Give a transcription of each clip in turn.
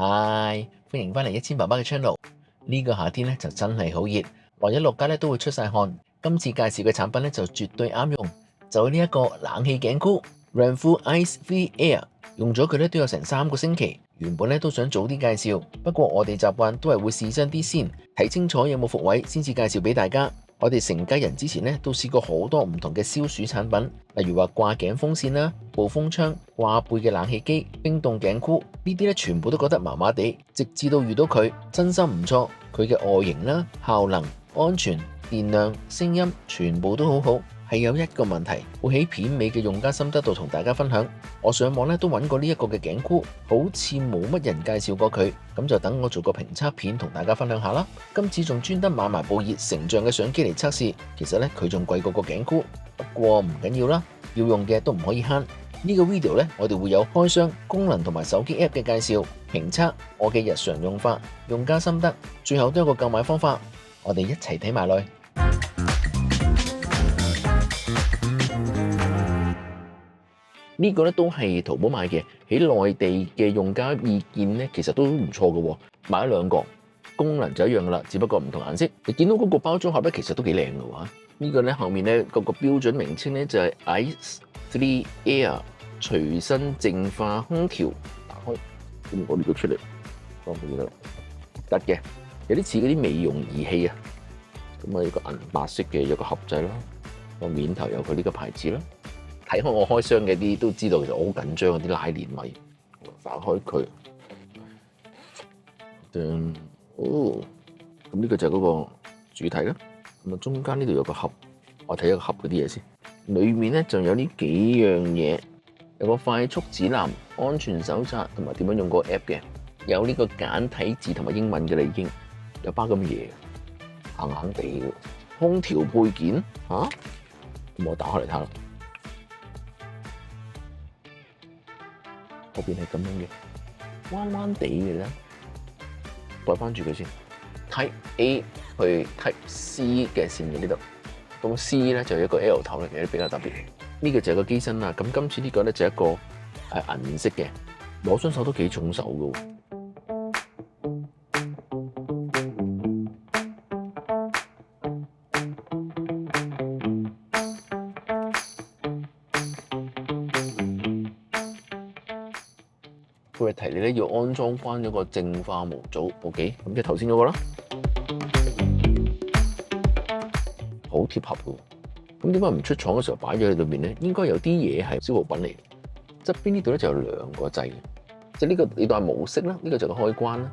嗨，歡迎翻嚟1000爸爸嘅 channel。呢個夏天咧就真係好熱，或者落街咧都會出晒汗。今次介紹嘅產品咧就絕對啱用，就係呢一個冷氣頸箍 Renpho Ice Free Air。用咗佢咧都有成3個星期，原本咧都想早啲介紹，不過我哋習慣都係會試真啲先，睇清楚有冇復位先至介紹俾大家。我哋成家人之前咧都試過好多唔同嘅消暑產品，例如話掛頸風扇啦、暴風窗、掛背嘅冷氣機、冰凍頸箍，呢啲咧全部都覺得麻麻地，直至到遇到佢，真心唔錯。佢嘅外形啦、效能、安全、電量、聲音全部都好好。係有一個問題，會喺片尾嘅用家心得度同大家分享。我上網咧都揾過呢一個嘅頸箍，好似冇乜人介紹過佢，咁就等我做個評測片同大家分享下啦。今次仲專登買埋部熱成像嘅相機嚟測試，其實咧佢仲貴過個頸箍，不過唔緊要啦，要用嘅都唔可以慳。呢個 video 咧，我哋會有開箱功能同埋手機 app 嘅介紹、評測我嘅日常用法、用家心得，最後都有個購買方法，我哋一齊睇埋落去。呢個咧都係淘寶買嘅，喺內地嘅用家意見咧，其實都唔錯嘅喎。買咗2個，功能就一樣噶啦，只不過唔同顏色。你見到嗰個包裝盒咧，其實都幾靚嘅喎。呢個咧後面咧個標準名稱咧就係 Ice Free Air 隨身淨化空調。打開，咁我呢個出嚟，放邊度得嘅？有啲似嗰啲美容儀器啊。咁啊，一個銀白色嘅有個盒仔啦，個面頭有佢呢個牌子啦。睇開我開箱嘅啲都知道，其實我好緊張嗰啲拉鏈位，打開佢，咁呢個就係嗰個主題啦。咁啊，中間呢度有個盒，我睇一個盒嗰啲嘢先。裏面咧就有呢幾樣嘢，有個快速指南、安全手冊同埋點樣用個 app 嘅，有呢個簡體字同埋英文嘅啦，已經有包咁嘢，硬硬地嘅空調配件嚇，咁我打開嚟睇下。嗰邊係咁樣嘅，彎彎地嘅咧，擺翻住佢先。Type A 去 Type C 嘅線嘅呢度，咁 C 咧就有一個 L 頭咧，有啲比較特別。呢個就係個機身啦。咁今次呢個咧就係一個銀色嘅，攞雙手都幾重手嘅喎。佢係提你咧要安裝翻咗個淨化模組 ，OK， 咁即係頭先嗰個啦，好貼合嘅。咁點解唔出廠嘅時候擺咗喺裏面咧？應該有啲嘢係消耗品嚟嘅。側邊呢度咧就有2個掣，即係呢個你當係模式啦，呢個就係個開關啦。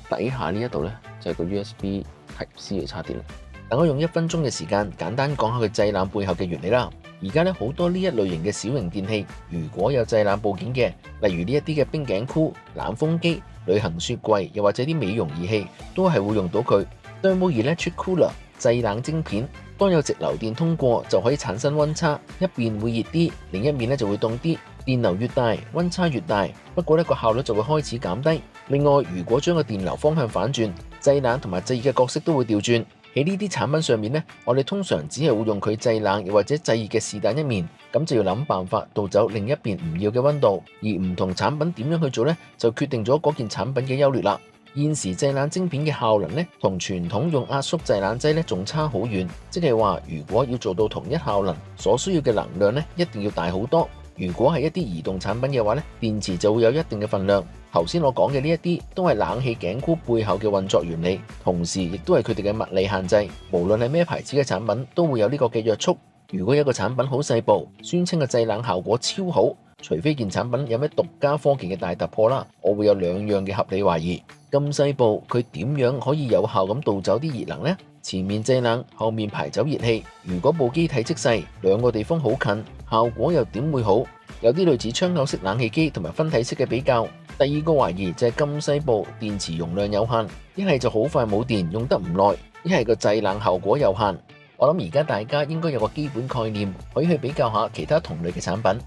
底下呢一度咧就係個 USB Type C 嘅插電啦。等我用1分鐘嘅時間，簡單講下佢製冷背後嘅原理啦。而家咧好多呢一類型嘅小型電器，如果有製冷部件嘅，例如呢一啲嘅冰頸箍、冷風機、旅行雪櫃，又或者啲美容儀器，都係會用到佢。Thermal Electric Cooler 製冷晶片，當有直流電通過就可以產生溫差，一邊會熱啲，另一面咧就會凍啲。電流越大，溫差越大，不過咧個效率就會開始減低。另外，如果將個電流方向反轉，製冷同埋製熱嘅角色都會調轉。喺呢啲產品上面咧，我哋通常只係會用佢製冷又或者製熱嘅是但一面，咁就要諗辦法導走另一邊唔要嘅溫度。而唔同產品點樣去做咧，就決定咗嗰件產品嘅優劣啦。現時製冷晶片嘅效能咧，同傳統用壓縮製冷劑咧仲差好遠，即係話如果要做到同一效能，所需要嘅能量咧一定要大好多。如果係一啲移動產品嘅話咧，電池就會有一定嘅份量。頭先我講嘅呢一啲都係冷氣頸箍背後嘅運作原理，同時亦都係佢哋嘅物理限制。無論係咩牌子嘅產品，都會有呢個嘅約束。如果一個產品好細部，宣稱嘅製冷效果超好，除非件產品有咩獨家科技嘅大突破啦，我會有2樣嘅合理懷疑。咁細部，佢點樣可以有效咁導走啲熱能呢？前面製冷，後面排走熱氣。如果部機體積細，2個地方好近，效果又點會好？有啲類似窗口式冷氣機同埋分體式嘅比較。第2個懷疑就係咁細部，電池容量有限，一係就好快冇電，用得唔耐，一係個製冷效果有限。我諗而家大家應該有個基本概念，可以去比較下其他同類嘅產品。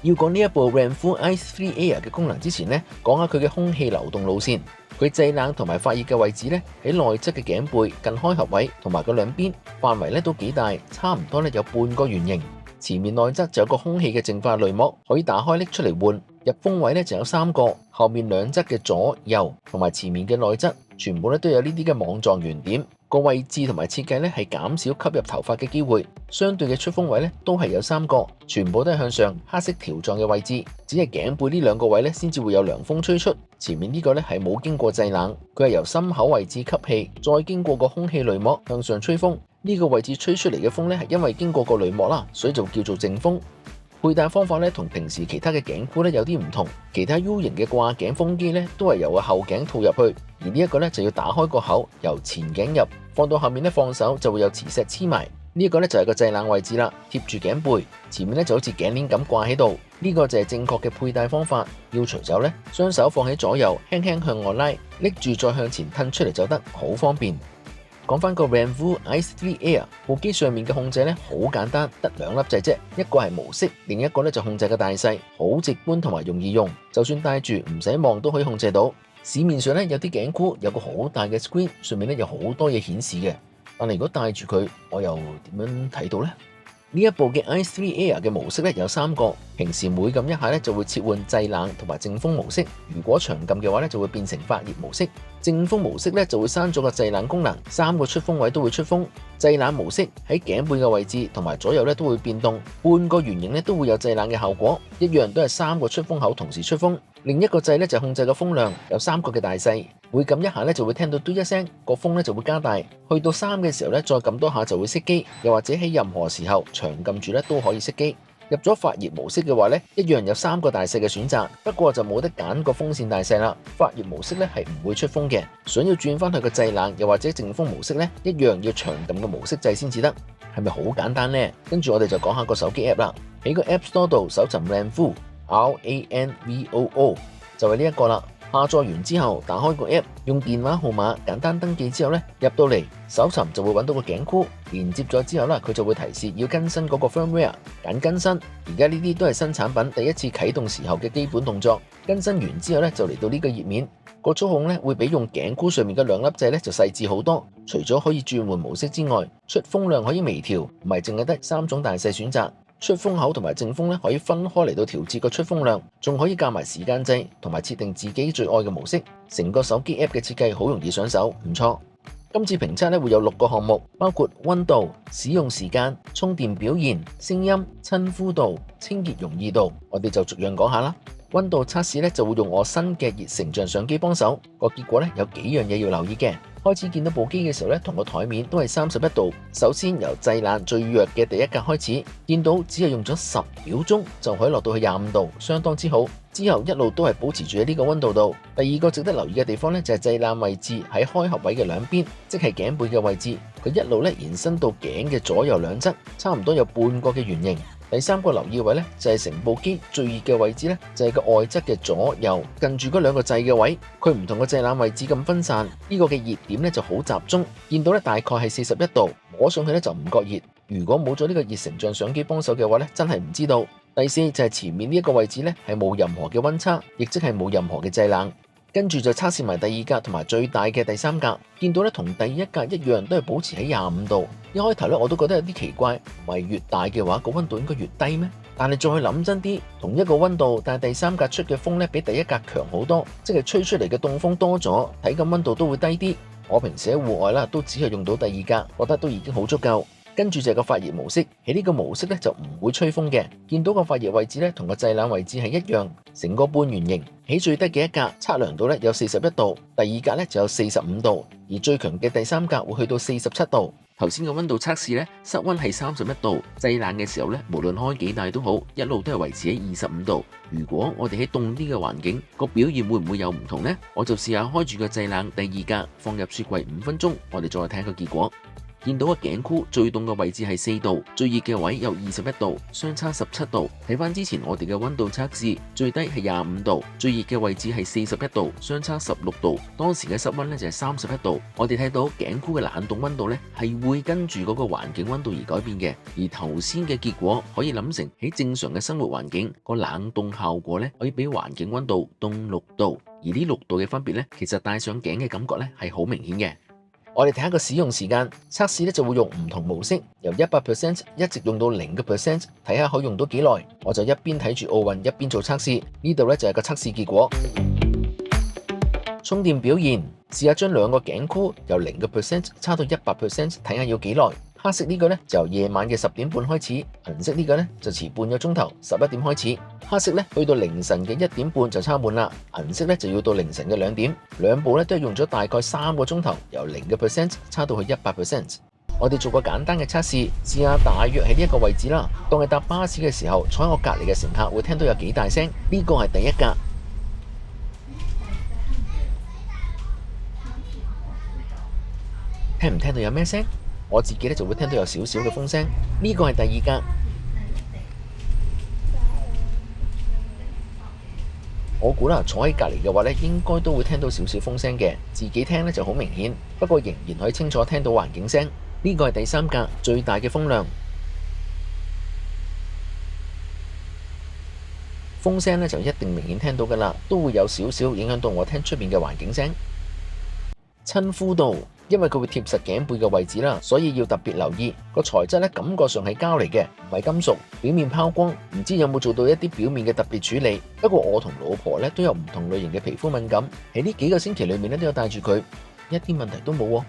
要講呢一部 Renpho Ice Free Air 嘅功能之前呢，講下佢嘅空氣流動路線。佢製冷同埋發熱嘅位置咧，喺內側嘅頸背近開合位同埋個兩邊範圍咧都幾大，差唔多咧有半個圓形。前面內側就有個空氣嘅淨化濾膜，可以打開拎出嚟換。入風位咧就有3個，後面兩側嘅左右同埋前面嘅內側，全部咧都有呢啲嘅網狀圓點。個位置同埋設計咧係減少吸入頭髮嘅機會。相對嘅出風位咧都係有3個，全部都係向上黑色條狀嘅位置，只係頸背呢兩個位咧先至會有涼風吹出。前面呢個咧係冇經過製冷，佢係由心口位置吸氣，再經過個空氣濾膜向上吹風。呢個位置吹出嚟嘅風咧係因為經過個濾膜啦，所以就叫做正風。佩戴方法咧同平時其他嘅頸箍咧有啲唔同，其他 U 型嘅掛頸風機咧都係由個後頸套入去，而呢一個咧就要打開個口，由前頸入，放到後面咧放手就會有磁石黐埋。呢一個咧就係個製冷位置啦，貼住頸背，前面咧就好似頸鏈咁掛喺度。呢個就係正確嘅佩戴方法。要除走咧，雙手放喺左右，輕輕向外拉，拎住再向前褪出嚟就得，好方便。講翻個 Renvu Ice 3 Air 部機上面嘅控制咧好簡單，得2粒掣啫，一個係模式，另一個咧就控制個大細，好直觀同埋容易用，就算戴住唔使望都可以控制到。市面上咧有啲頸箍有個好大嘅 screen， 上面咧有好多嘢顯示嘅，但係如果戴住佢，我又點樣睇到呢？呢一部嘅 Ice 3 Air 嘅模式咧有3個，平時每撳一下咧就會切換製冷同埋正風模式，如果長撳嘅話咧就會變成發熱模式。正風模式咧就會刪咗個製冷功能，3個出風位都會出風。製冷模式喺頸背嘅位置同埋左右咧都會變動，半個圓形咧都會有製冷嘅效果，一樣都係3個出風口同時出風。另一個掣咧就控制個風量，有3個嘅大細，每撳一下咧就會聽到嘟一聲，個風咧就會加大，去到3嘅時候咧再撳多下就會熄機，又或者喺任何時候長撳住咧都可以熄機。入咗發熱模式嘅話咧，一樣有3個大細嘅選擇，不過就冇得揀個風扇大細啦。發熱模式咧係唔會出風嘅，想要轉翻去個製冷又或者正風模式咧，一樣要長撳個模式掣先至得。係咪好簡單呢？跟住我哋就講下個手機 app 啦，喺個 App Store 度搜尋 Renvu RANVOO 就係呢一個啦。下載完之後，打開個 app， 用電話號碼簡單登記之後咧，入到嚟搜尋就會揾到個頸箍，連接咗之後咧，佢就會提示要更新嗰個 firmware， 揀更新。而家呢啲都係新產品第一次啟動時候嘅基本動作。更新完之後咧，就嚟到呢個頁面，個操控咧會比用頸箍上面嘅2粒掣咧就細緻好多。除咗可以轉換模式之外，出風量可以微調，唔係淨係得3種大細選擇。出風口同埋正風咧可以分開嚟到調節個出風量，仲可以校埋時間掣同埋設定自己最愛嘅模式。成個手機 app 嘅設計好容易上手，唔錯。今次評測咧會有6個項目，包括溫度、使用時間、充電表現、聲音、親膚度、清潔容易度。我哋就逐樣講下啦。溫度測試咧就會用我新嘅熱成像相機幫手，個結果咧有幾樣嘢要留意嘅。開始見到部機嘅時候咧，同個台面都係31度。首先由製冷最弱嘅第一格開始，見到只係用咗10秒鐘就可以落到去25度，相當之好。之後一路都係保持住喺呢個溫度度。第二個值得留意嘅地方咧就係製冷位置喺開合位嘅兩邊，即係頸背嘅位置，佢一路咧延伸到頸嘅左右兩側，差唔多有半個嘅圓形。第3個留意位咧就係成部機最熱嘅位置咧，就係個外側嘅左右近住嗰2個掣嘅位，佢唔同個製冷位置咁分散，呢個嘅熱點咧就好集中，見到咧大概係41度，摸上去咧就唔覺熱。如果冇咗呢個熱成像相機幫手嘅話咧，真係唔知道。第4就係前面呢一個位置咧係冇任何嘅溫差，亦即係冇任何嘅製冷。跟住就測試埋第2格同埋最大嘅第3格，見到咧同第1格一樣，都係保持喺25度。一開頭咧我都覺得有啲奇怪，唔係越大嘅話個溫度應該越低咩？但係再諗真啲，同一個溫度，但係第3格出嘅風咧比第1格強好多，即係吹出嚟嘅凍風多咗，體感溫度都會低啲。我平時喺戶外啦，都只係用到第2格，覺得都已經好足夠。跟住就係個發熱模式，喺呢個模式咧就唔會吹風嘅。見到個發熱位置咧同個製冷位置係一樣，成個半圓形。喺最低嘅一格測量到咧有41度，第2格咧就有45度，而最強嘅第3格會去到47度。頭先嘅溫度測試咧，室溫係31度，製冷嘅時候咧，無論開幾大都好，一路都係維持喺25度。如果我哋喺凍啲嘅環境，個表現會唔會有唔同呢？我就試下開住個製冷第2格，放入雪櫃5分鐘，我哋再睇下個結果。見到個頸箍最凍嘅位置係4度，最熱嘅位有21度，相差17度。睇翻之前我哋嘅溫度測試，最低係25度，最熱嘅位置係41度，相差16度。當時嘅室溫咧就係31度。我哋睇到頸箍嘅冷凍溫度咧係會跟住嗰個環境溫度而改變嘅，而頭先嘅結果可以諗成喺正常嘅生活環境，個冷凍效果咧可以比環境溫度凍6度，而呢6度嘅分別咧，其實戴上頸嘅感覺咧係好明顯嘅。我哋睇下個使用時間，測試咧就會用唔同模式，由 100% 一直用到0%，睇下可以用到幾耐。我就一邊睇住奧運一邊做測試，呢度咧就係個測試結果。充電表現，試下將兩個頸箍由0% 插到100%，睇下要幾耐。黑色呢個咧就由夜晚嘅10點半開始，銀色呢個咧就遲半個鐘頭，11點開始。黑色咧去到凌晨嘅1點半就插滿啦，銀色咧就要到凌晨嘅2點。兩部咧都係用咗大概3個鐘頭，由0% 插到去100%。我哋做個簡單嘅測試，試下大約喺呢一個位置啦。當你搭巴士嘅時候，坐喺我隔離嘅乘客會聽到有幾大聲？呢個係第一格。聽唔聽到有咩聲？我自己咧就會聽到有少少嘅風聲。呢個係第二格。我估啦，坐喺隔離嘅話咧，應該都會聽到少少風聲嘅。自己聽咧就好明顯，不過仍然可以清楚聽到環境聲。呢個係第三格，最大嘅風量。風聲咧就一定明顯聽到㗎啦，都會有少少影響到我聽出面嘅環境聲。親膚度，因為佢會貼實頸背嘅位置啦，所以要特別留意個材質咧，感覺上係膠嚟嘅，唔係金屬。表面拋光，唔知有冇做到一啲表面嘅特別處理。不過我同老婆咧都有唔同類型嘅皮膚敏感，喺呢幾個星期裏面咧都有戴住佢，一啲問題都冇喎，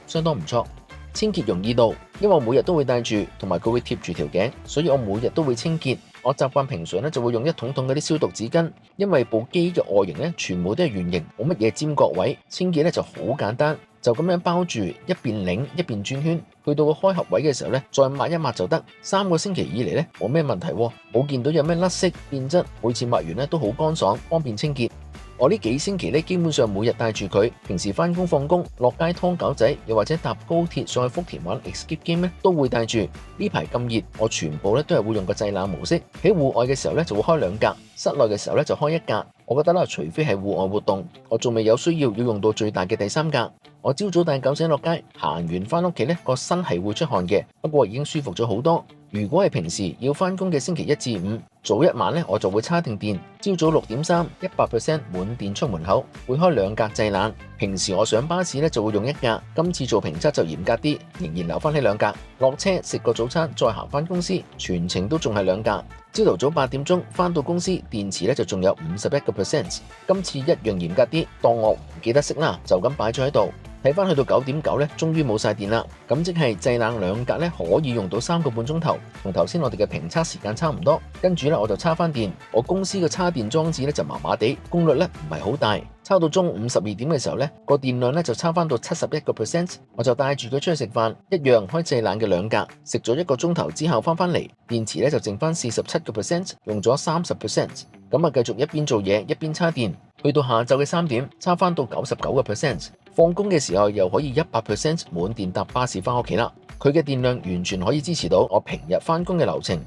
相當唔錯。清潔容易度，因為我每日都會戴住，同埋佢會貼住條頸，所以我每日都會清潔。我習慣平常咧就會用一桶桶嗰啲消毒紙巾，因為部機嘅外形咧全部都係圓形，冇乜嘢尖角位，清潔咧就好簡單，就咁樣包住，一邊擰一邊轉圈，去到個開合位嘅時候咧再抹一抹就得。3個星期以嚟咧冇咩問題喎，冇見到有咩甩色變質，每次抹完咧都好乾爽，方便清潔。我呢幾星期咧，基本上每日帶住佢，平時返工放工、落街拖狗仔，又或者搭高鐵上去福田玩 Escape Game 咧，都會帶住。呢排咁熱，我全部咧都係會用個製冷模式。喺戶外嘅時候咧就會開2格，室內嘅時候咧就開1格。我覺得啦，除非係戶外活動，我仲未有需要用到最大嘅第3格。我朝早帶狗仔落街，行完返屋企咧，個身係會出汗嘅，不過已經舒服咗好多。如果係平時要返工嘅星期1至5，早一晚咧我就會叉定電，朝早6點3 100% 滿電出門口，會開2格製冷。平時我上巴士咧就會用1格，今次做評測就嚴格啲，仍然留返喺2格。落車食個早餐再行返公司，全程都仲係2格。朝頭早8點鐘返到公司，電池咧就仲有51%。今次一樣嚴格啲，當我唔記得熄啦，就咁擺咗喺度。睇返去到9點9咧，終於冇晒電啦。咁即係製冷2格咧，可以用到3個半鐘頭，同頭先我哋嘅評測時間差唔多。跟住咧，我就叉返電。我公司嘅叉電裝置咧就麻麻地，功率咧唔係好大。抄到中午12點嘅時候咧，個電量咧就差返到71%。我就帶住佢出去食飯，一樣開製冷嘅2格。食咗1個鐘頭之後返返嚟，電池咧就剩返47%，用咗30%。咁啊，繼續一邊做嘢一邊叉電，去到下晝嘅3點，叉返到99%。放工嘅時候又可以100% 滿電搭巴士返屋企啦。佢嘅電量完全可以支持到我平日返工嘅流程。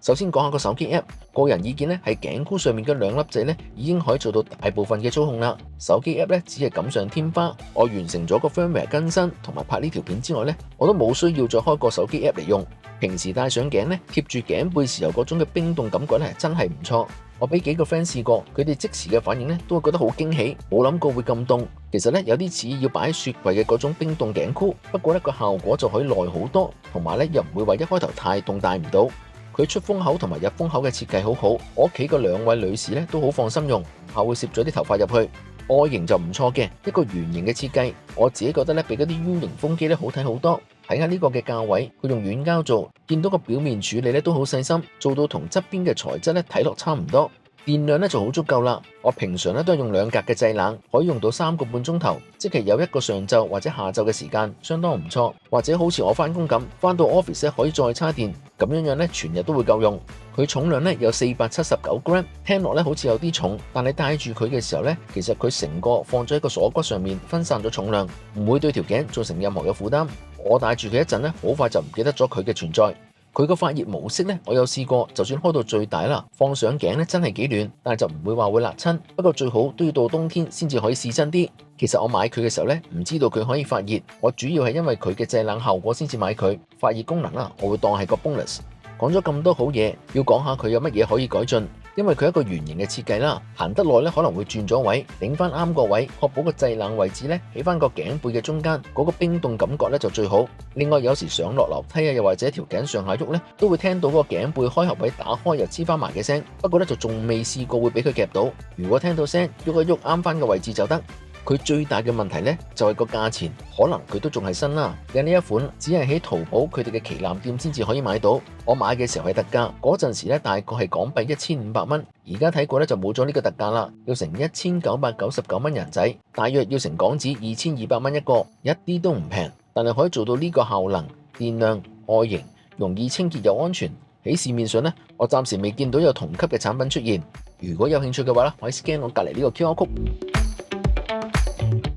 首先講下個手機 App， 個人意見咧係頸箍上面嘅2粒掣咧已經可以做到大部分嘅操控啦。手機 App 咧只係錦上添花。我完成咗個 firmware 更新同埋拍呢條片之外咧，我都冇需要再開個手機 App 嚟用。平時戴上頸咧貼住頸背時候嗰種嘅冰凍感覺咧真係唔錯。我俾幾個 friend 試過，佢哋即時嘅反應咧都會覺得好驚喜，冇諗過會咁凍。其實咧有啲似要擺喺雪櫃嘅嗰種冰凍頸箍，不過咧個效果就可以耐好多，同埋咧又唔會話一開頭太凍戴唔到。佢出風口同埋入風口嘅設計好好，我屋企嘅2位女士咧都好放心用，下會攝咗啲頭髮入去。外形就唔錯嘅，一個圓形嘅設計，我自己覺得咧比嗰啲 U 型風機咧好睇好多。睇下呢個嘅價位，佢用軟膠做，見到個表面處理咧都好細心，做到同側邊嘅材質咧睇落差唔多。電量咧就好足夠啦。我平常咧都係用2格嘅製冷，可以用到3個半鐘頭，即係有一個上晝或者下晝嘅時間，相當唔錯。或者好似我返工咁，返到 office 咧可以再叉電，咁樣咧全日都會夠用。佢重量咧有479 gram， 聽落咧好似有啲重，但你戴住佢嘅時候咧，其實佢成個放咗喺個鎖骨上面，分散咗重量，唔會對條頸造成任何嘅負擔。我戴住佢一陣咧，好快就唔記得咗佢嘅存在。佢個發熱模式咧，我有試過，就算開到最大啦，放上頸咧真係幾暖，但係就唔會話會辣親。不過最好都要到冬天先至可以試真啲。其實我買佢嘅時候咧，唔知道佢可以發熱，我主要係因為佢嘅製冷效果先至買佢。發熱功能啦，我會當係個 bonus。講咗咁多好嘢，要講下佢有乜嘢可以改進。因為佢係一個圓形嘅設計啦，行得耐咧可能會轉咗位，頂翻啱個位，確保個製冷位置咧喺翻個頸背嘅中間，嗰個冰凍感覺咧就最好。另外有時上落樓梯啊，又或者條頸上下喐咧，都會聽到嗰個頸背開合位打開又黐翻埋嘅聲。不過咧就仲未試過會俾佢夾到。如果聽到聲，喐一喐啱翻個位置就得。佢最大嘅問題呢，就係個價錢，可能佢都仲係新啦。因為呢一款只係喺淘寶佢哋嘅旗艦店先至可以買到。我買嘅時候係特價，嗰陣時呢大概係港幣1500蚊。而家睇過呢，就冇咗呢個特價啦，要成1999蚊人仔，大約要成港紙2200蚊一個，一啲都唔平。但係可以做到呢個效能、電量、外形、容易清潔又安全。喺市面上呢，我暫時未見到有同級嘅產品出現。如果有興趣嘅話咧，可以 scan 我隔離呢個 QR code。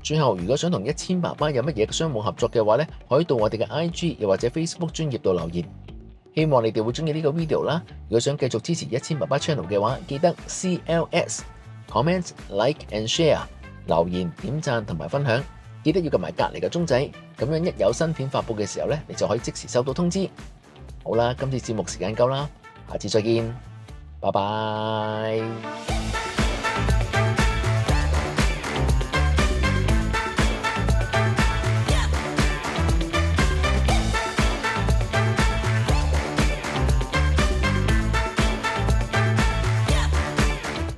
最後，如果想同1000爸爸有乜嘢嘅商務合作嘅話咧，可以到我哋嘅 IG 又或者 Facebook 專頁度留言。希望你哋會中意呢個 video 啦。如果想繼續支持1000爸爸 channel 嘅話，記得 CLS comment like and share 留言點讚同埋分享。記得要撳埋隔離嘅鐘仔，咁樣一有新片發布嘅時候咧，你就可以即時收到通知。好啦，今次節目時間夠啦，下次再見，拜拜。